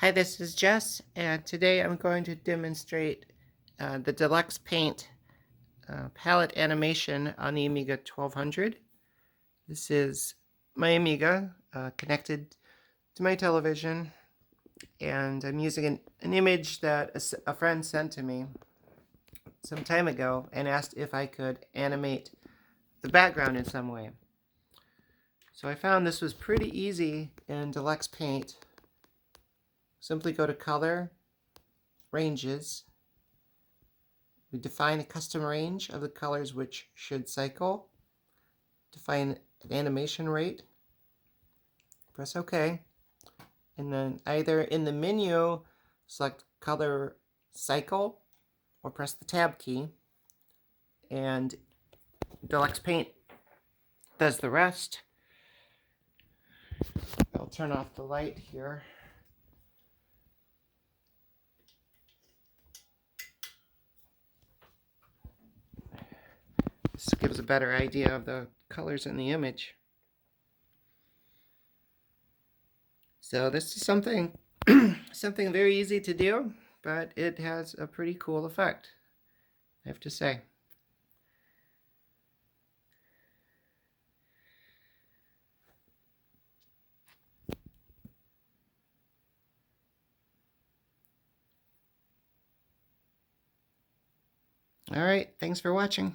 Hi, this is Jess, and today I'm going to demonstrate the DeluxePaint palette animation on the Amiga 1200. This is my Amiga connected to my television, and I'm using an image that a friend sent to me some time ago and asked if I could animate the background in some way. So I found this was pretty easy in DeluxePaint. Simply go to Color, Ranges. We define a custom range of the colors which should cycle. Define an animation rate. Press OK. And then either in the menu, select Color Cycle, or press the Tab key. And DeluxePaint does the rest. I'll turn off the light here. This gives a better idea of the colors in the image. So this is something very easy to do, but it has a pretty cool effect, I have to say. All right, thanks for watching.